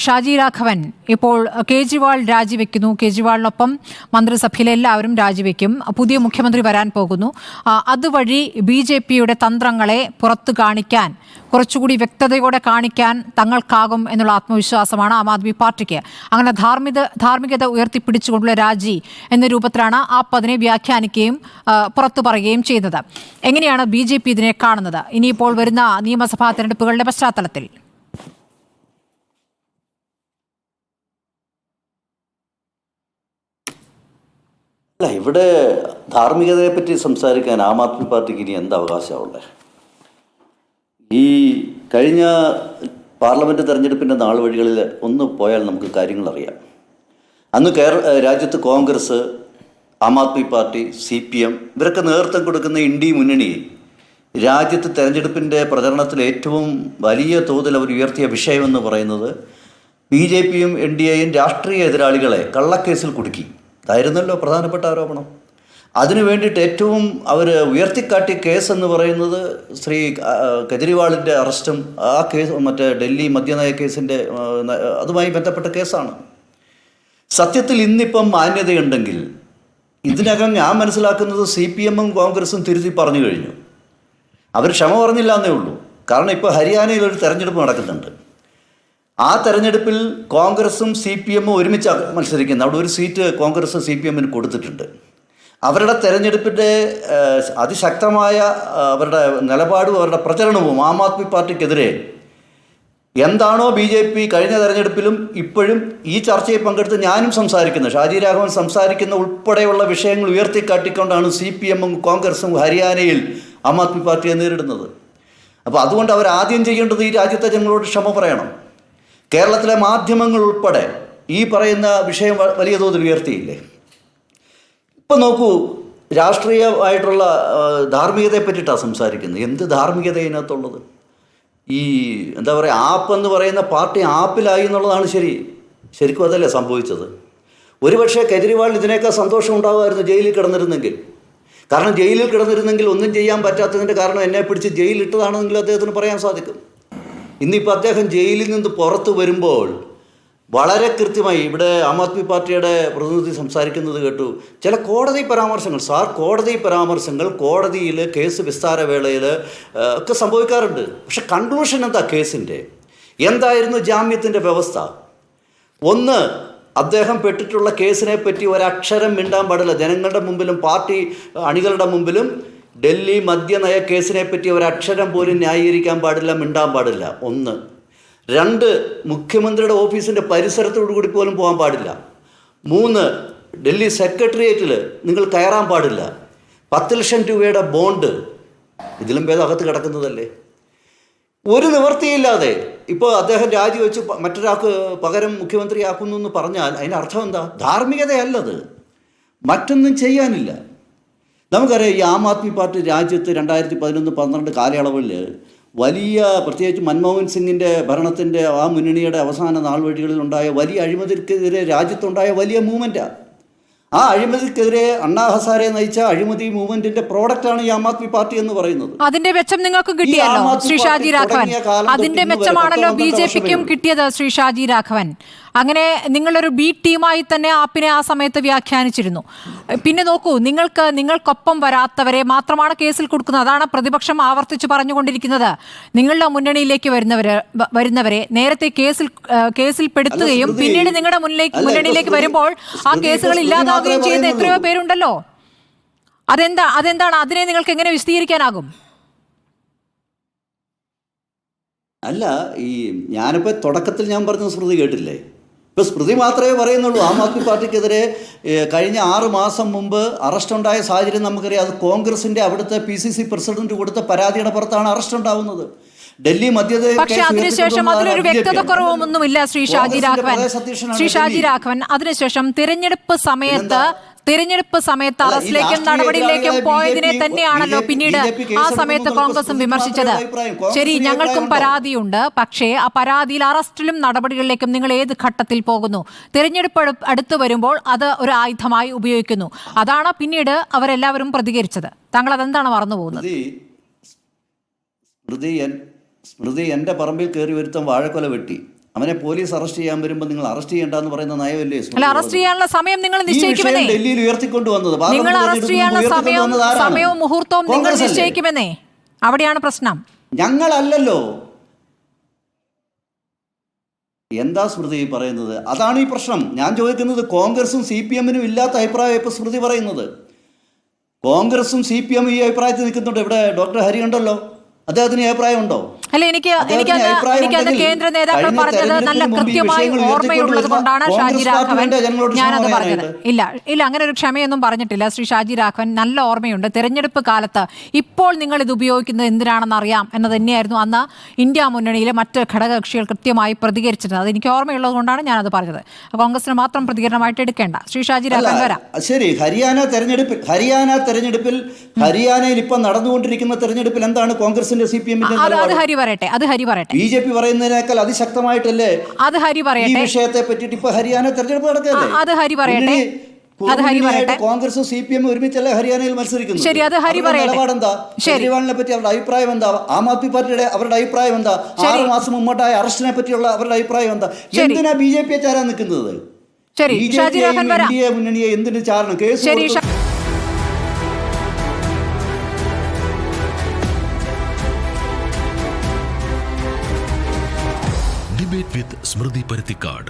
ഷാജി രാഘവൻ, ഇപ്പോൾ കേജ്രിവാൾ രാജിവെക്കുന്നു. കേജ്രിവാളിനൊപ്പം മന്ത്രിസഭയിലെ എല്ലാവരും രാജിവെക്കും. പുതിയ മുഖ്യമന്ത്രി വരാൻ പോകുന്നു. അതുവഴി BJPയുടെ തന്ത്രങ്ങളെ പുറത്തു കാണിക്കാൻ, കുറച്ചുകൂടി വ്യക്തതയോടെ കാണിക്കാൻ തങ്ങൾക്കാകും എന്നുള്ള ആത്മവിശ്വാസമാണ് ആം ആദ്മി പാർട്ടിക്ക്. അങ്ങനെ ധാർമ്മികത ഉയർത്തിപ്പിടിച്ചുകൊണ്ടുള്ള രാജി എന്ന രൂപത്തിലാണ് ആപ്പ് അതിനെ വ്യാഖ്യാനിക്കുകയും പുറത്തു പറയുകയും ചെയ്യുന്നത്. എങ്ങനെയാണ് BJP ഇതിനെ കാണുന്നത് ഇനിയിപ്പോൾ വരുന്ന നിയമസഭാ തെരഞ്ഞെടുപ്പുകളുടെ പശ്ചാത്തലത്തിൽ? അല്ല, ഇവിടെ ധാർമ്മികതയെ പറ്റി സംസാരിക്കാൻ ആം ആദ്മി പാർട്ടിക്ക് ഇനി എന്ത് അവകാശമുള്ളത്? ഈ കഴിഞ്ഞ പാർലമെൻറ്റ് തെരഞ്ഞെടുപ്പിൻ്റെ നാൾ വഴികളിൽ ഒന്ന് പോയാൽ നമുക്ക് കാര്യങ്ങൾ അറിയാം. അന്ന് രാജ്യത്ത് കോൺഗ്രസ്, ആം ആദ്മി പാർട്ടി, CPM ഇവരൊക്കെ നേതൃത്വം കൊടുക്കുന്ന ഇന്ത്യ മുന്നണി രാജ്യത്ത് തെരഞ്ഞെടുപ്പിൻ്റെ പ്രചരണത്തിൽ ഏറ്റവും വലിയ തോതിൽ അവർ ഉയർത്തിയ വിഷയമെന്ന് പറയുന്നത് BJPയും NDAയും രാഷ്ട്രീയ എതിരാളികളെ കള്ളക്കേസിൽ കുടുക്കി. അതായിരുന്നല്ലോ പ്രധാനപ്പെട്ട ആരോപണം. അതിനു വേണ്ടിയിട്ട് ഏറ്റവും അവർ ഉയർത്തിക്കാട്ടിയ കേസ് എന്ന് പറയുന്നത് ശ്രീ കെജ്രിവാളിൻ്റെ അറസ്റ്റും ആ കേസ് മറ്റേ ഡൽഹി മദ്യനയ കേസിൻ്റെ അതുമായി ബന്ധപ്പെട്ട കേസാണ്. സത്യത്തിൽ ഇന്നിപ്പം മാന്യതയുണ്ടെങ്കിൽ ഇതിനകം ഞാൻ മനസ്സിലാക്കുന്നത് CPMും കോൺഗ്രസും തിരുത്തി പറഞ്ഞു കഴിഞ്ഞു. അവർ ക്ഷമ പറഞ്ഞില്ല എന്നേ ഉള്ളൂ. കാരണം ഇപ്പോൾ ഹരിയാനയിൽ ഒരു തെരഞ്ഞെടുപ്പ് നടക്കുന്നുണ്ട്. ആ തെരഞ്ഞെടുപ്പിൽ കോൺഗ്രസും CPMും ഒരുമിച്ച് മത്സരിക്കുന്നത്. അവിടെ ഒരു സീറ്റ് കോൺഗ്രസ് CPMന് കൊടുത്തിട്ടുണ്ട്. അവരുടെ തെരഞ്ഞെടുപ്പിൻ്റെ അതിശക്തമായ അവരുടെ നിലപാടും അവരുടെ പ്രചരണവും ആം ആദ്മി പാർട്ടിക്കെതിരെ എന്താണോ BJP കഴിഞ്ഞ തെരഞ്ഞെടുപ്പിലും ഇപ്പോഴും ഈ ചർച്ചയിൽ പങ്കെടുത്ത് ഞാനും സംസാരിക്കുന്നത്, ഷാജി രാഘവൻ സംസാരിക്കുന്ന ഉൾപ്പെടെയുള്ള വിഷയങ്ങൾ ഉയർത്തിക്കാട്ടിക്കൊണ്ടാണ് CPMും കോൺഗ്രസും ഹരിയാനയിൽ ആം ആദ്മി പാർട്ടിയെ നേരിടുന്നത്. അപ്പോൾ അതുകൊണ്ട് അവർ ആദ്യം ചെയ്യേണ്ടത് ഈ രാജ്യത്തെ ജനങ്ങളോട് ക്ഷമ പറയണം. കേരളത്തിലെ മാധ്യമങ്ങൾ ഉൾപ്പെടെ ഈ പറയുന്ന വിഷയം വലിയ തോതിൽ ഉയർത്തിയില്ലേ? ഇപ്പം നോക്കൂ, രാഷ്ട്രീയമായിട്ടുള്ള ധാർമ്മികതയെ പറ്റിയിട്ടാണ് സംസാരിക്കുന്നത്. എന്ത് ധാർമ്മികത ഇതിനകത്തുള്ളത്? ഈ എന്താ പറയുക, ആപ്പ് എന്ന് പറയുന്ന പാർട്ടി ആപ്പിലായി എന്നുള്ളതാണ് ശരിക്കും അതല്ലേ സംഭവിച്ചത്? ഒരുപക്ഷെ കെജ്രിവാൾ ഇതിനേക്കാൾ സന്തോഷം ഉണ്ടാകുമായിരുന്നു ജയിലിൽ കിടന്നിരുന്നെങ്കിൽ. കാരണം ജയിലിൽ കിടന്നിരുന്നെങ്കിൽ ഒന്നും ചെയ്യാൻ പറ്റാത്തതിൻ്റെ കാരണം എന്നെ പിടിച്ച് ജയിലിലിട്ടതാണെന്നെങ്കിൽ അദ്ദേഹത്തിന് പറയാൻ സാധിക്കും. ഇന്നിപ്പോൾ അദ്ദേഹം ജയിലിൽ നിന്ന് പുറത്ത് വരുമ്പോൾ വളരെ കൃത്യമായി ഇവിടെ ആം ആദ്മി പാർട്ടിയുടെ പ്രതിനിധി സംസാരിക്കുന്നത് കേട്ടു. ചില കോടതി പരാമർശങ്ങൾ കോടതിയിൽ കേസ് വിസ്താരവേളയിൽ ഒക്കെ സംഭവിക്കാറുണ്ട്. പക്ഷെ കൺക്ലൂഷൻ എന്താ കേസിൻ്റെ? എന്തായിരുന്നു ജാമ്യത്തിൻ്റെ വ്യവസ്ഥ? ഒന്ന്, അദ്ദേഹം പെട്ടിട്ടുള്ള കേസിനെ പറ്റി ഒരക്ഷരം മിണ്ടാൻ പാടില്ല. ജനങ്ങളുടെ മുമ്പിലും പാർട്ടി അണികളുടെ മുമ്പിലും ഡൽഹി മദ്യനയ കേസിനെ പറ്റി ഒരക്ഷരം പോലും ന്യായീകരിക്കാൻ പാടില്ല, മിണ്ടാൻ പാടില്ല. ഒന്ന്. രണ്ട്, മുഖ്യമന്ത്രിയുടെ ഓഫീസിൻ്റെ പരിസരത്തോടു കൂടി പോലും പോകാൻ പാടില്ല. മൂന്ന്, ഡൽഹി സെക്രട്ടേറിയറ്റിൽ നിങ്ങൾ കയറാൻ പാടില്ല. 10 ലക്ഷം രൂപയുടെ ബോണ്ട്, ഇതിലും ഭേദം അകത്ത് കിടക്കുന്നതല്ലേ? ഒരു നിവൃത്തിയില്ലാതെ ഇപ്പോൾ അദ്ദേഹം രാജിവെച്ച് മറ്റൊരാൾക്ക് പകരം മുഖ്യമന്ത്രിയാക്കുന്നു എന്ന് പറഞ്ഞാൽ അതിനർത്ഥം എന്താ? ധാർമ്മികതയല്ലത്, മറ്റൊന്നും ചെയ്യാനില്ല. നമുക്കറിയാം, ഈ ആം ആദ്മി പാർട്ടി രാജ്യത്ത് 2011-12 കാലയളവിൽ വലിയ, പ്രത്യേകിച്ച് മൻമോഹൻ സിംഗിൻ്റെ ഭരണത്തിൻ്റെ ആ മുന്നണിയുടെ അവസാന നാൾ വഴികളിലുണ്ടായ വലിയ അഴിമതിക്കെതിരെ രാജ്യത്തുണ്ടായ വലിയ മൂവ്മെൻറ്റാണ്. ആ അഴിമതിക്കെതിരെ അണ്ണാ ഹസാരെ നയിച്ച അഴിമതി മൂവ്മെന്റിന്റെ പ്രോഡക്റ്റാണ് ഈ ആം ആദ്മി പാർട്ടി എന്ന് പറയുന്നത്. അതിന്റെ മെച്ചം നിങ്ങൾക്ക് കിട്ടിയല്ലോ ശ്രീ ഷാജി രാഘവൻ. അതിന്റെ മെച്ചമാണല്ലോ BJPക്കും കിട്ടിയത് ശ്രീ ഷാജി രാഘവൻ. അങ്ങനെ നിങ്ങളൊരു B ടീമായി തന്നെ ആപ്പിനെ ആ സമയത്ത് വ്യാഖ്യാനിച്ചിരുന്നു. പിന്നെ നോക്കൂ, നിങ്ങൾക്കൊപ്പം വരാത്തവരെ മാത്രമാണ് കേസിൽ കൊടുക്കുന്നത്. അതാണ് പ്രതിപക്ഷം ആവർത്തിച്ച് പറഞ്ഞുകൊണ്ടിരിക്കുന്നത്. നിങ്ങളുടെ മുന്നണിയിലേക്ക് വരുന്നവരെ നേരത്തെ കേസിൽ പെടുത്തുകയും പിന്നീട് നിങ്ങളുടെ മുന്നണിയിലേക്ക് വരുമ്പോൾ ആ കേസുകൾ ഇല്ലാതാവുകയും ചെയ്യുന്ന എത്രയോ പേരുണ്ടല്ലോ. അതെന്താണ്? അതിനെ നിങ്ങൾക്ക് എങ്ങനെ വിശദീകരിക്കാനാകും? അല്ല, ഈ ഞാനിപ്പോൾ തുടക്കത്തിൽ ഞാൻ പറഞ്ഞ സ്മൃതി കേട്ടില്ലേ? ഇപ്പോൾ സ്മൃതി മാത്രമേ പറയുന്നുള്ളൂ. ആം ആദ്മി പാർട്ടിക്കെതിരെ കഴിഞ്ഞ 6 മാസം മുമ്പ് അറസ്റ്റ് ഉണ്ടായ സാഹചര്യം നമുക്കറിയാം. അത് കോൺഗ്രസിൻ്റെ അവിടുത്തെ PCC പ്രസിഡന്റ് കൊടുത്ത പരാതിയുടെ പുറത്താണ് അറസ്റ്റ് ഉണ്ടാവുന്നത്. ഡൽഹി മദ്യനയ പക്ഷേ അതിനുശേഷം അതിലൊരു വ്യക്തത കുറവൊന്നുമില്ല ശ്രീ ഷാജി രാഘവൻ. അതിനുശേഷം തിരഞ്ഞെടുപ്പ് സമയത്ത് അറസ്റ്റിലേക്കും നടപടിയിലേക്കും പോയതിനെ തന്നെയാണല്ലോ പിന്നീട് ആ സമയത്ത് കോൺഗ്രസും വിമർശിച്ചത്. ശരി, ഞങ്ങൾക്കും പരാതിയുണ്ട്. പക്ഷേ ആ പരാതിയിൽ അറസ്റ്റിലും നടപടികളിലേക്കും നിങ്ങൾ ഏത് ഘട്ടത്തിൽ പോകുന്നു? തിരഞ്ഞെടുപ്പ് അടുത്ത് വരുമ്പോൾ അത് ഒരു ആയുധമായി ഉപയോഗിക്കുന്നു. അതാണ് പിന്നീട് അവരെല്ലാവരും പ്രതികരിച്ചത്. താങ്കൾ അതെന്താണ് മറന്നു പോകുന്നത്? സ്മൃതി എൻ്റെ പറമ്പിൽ കയറി വരുത്താൻ വാഴക്കൊല വെട്ടി. അവനെ പോലീസ് അറസ്റ്റ് ചെയ്യാൻ വരുമ്പോൾ നിങ്ങൾ അറസ്റ്റ് ചെയ്യേണ്ടെന്ന് പറയുന്ന നയമല്ലേ? അല്ല, അറസ്റ്റ് ചെയ്യാനുള്ള സമയം നിങ്ങൾ നിശ്ചയിക്കുമെന്നേ. ഡൽഹിയിൽ ഉയർത്തിക്കൊണ്ടുവന്നത് നിങ്ങൾ അറസ്റ്റ് ചെയ്യാനുള്ള സമയവും മുഹൂർത്തവും നിങ്ങൾ നിശ്ചയിക്കുമെന്നേ. അവിടെയാണ് പ്രശ്നം. ഞങ്ങളല്ലല്ലോ. എന്താ സ്മൃതി പറയുന്നത്? അതാണ് ഈ പ്രശ്നം. ഞാൻ ചോദിക്കുന്നത് കോൺഗ്രസും CPM-നും ഇല്ലാത്ത അഭിപ്രായം ഇപ്പോൾ സ്മൃതി പറയുന്നത്. കോൺഗ്രസും CPM ഈ അഭിപ്രായത്തിൽ നിൽക്കുന്നുണ്ട്. ഇവിടെ ഡോക്ടർ ഹരി ഉണ്ടല്ലോ, അദ്ദേഹത്തിന് അഭിപ്രായം ഉണ്ടോ? അല്ല, എനിക്ക് കേന്ദ്ര നേതാക്കൾ പറഞ്ഞത് നല്ല കൃത്യമായി ഓർമ്മയുള്ളത് കൊണ്ടാണ് ഷാജി രാഘവൻ ഞാനത് പറഞ്ഞത്. ഇല്ല അങ്ങനെ ഒരു ക്ഷമയൊന്നും പറഞ്ഞിട്ടില്ല ശ്രീ ഷാജി രാഘവൻ. നല്ല ഓർമ്മയുണ്ട്. തെരഞ്ഞെടുപ്പ് കാലത്ത് ഇപ്പോൾ നിങ്ങൾ ഇത് ഉപയോഗിക്കുന്നത് എന്തിനാണെന്ന് അറിയാം എന്ന് തന്നെയായിരുന്നു അന്ന് ഇന്ത്യ മുന്നണിയിലെ മറ്റ് ഘടകകക്ഷികൾ കൃത്യമായി പ്രതികരിച്ചിരുന്നത്. അത് എനിക്ക് ഓർമ്മയുള്ളത് കൊണ്ടാണ് ഞാനത് പറഞ്ഞത്. കോൺഗ്രസിന് മാത്രം പ്രതികരണമായിട്ട് എടുക്കേണ്ട. ശ്രീ ഷാജി രാഘവൻ വരാം. ശരി, ഹരിയാന തെരഞ്ഞെടുപ്പിൽ ഹരിയാനയിൽ ഇപ്പം നടന്നുകൊണ്ടിരിക്കുന്ന തെരഞ്ഞെടുപ്പിൽ എന്താണ് കോൺഗ്രസിന്റെ CPM-ന്റെ BJP പറയുന്നതിനേക്കാൾ അതിശക്തമായിട്ടല്ലേ അത് ഹരി പറയട്ടെ. ഈ വിഷയത്തെ പറ്റിയിട്ട് ഇപ്പൊ ഹരിയാന തെരഞ്ഞെടുപ്പ് നടക്കല്ലേ? അത് ഹരി പറയട്ടെ. കോൺഗ്രസും CPM ഒരുമിച്ചല്ലേ ഹരിയാനയിൽ മത്സരിക്കുന്നു? ശരി, അത് ഹരി പറയട്ടെ. നിലപാടെന്താ? കേജ്രിവാളിനെ പറ്റി അവരുടെ അഭിപ്രായം എന്താ? ആം ആദ്മി പാർട്ടിയുടെ അവരുടെ അഭിപ്രായം എന്താ? 6 മാസം മുമ്പോട്ടായ അറസ്റ്റിനെ പറ്റിയുള്ള അവരുടെ അഭിപ്രായം എന്താ? എന്തിനാ BJP ചാരാൻ നിൽക്കുന്നത്? ഇന്ത്യ മുന്നണിയെ എന്തിനു ചാരണം? Case Debate with Smriti Parithikad.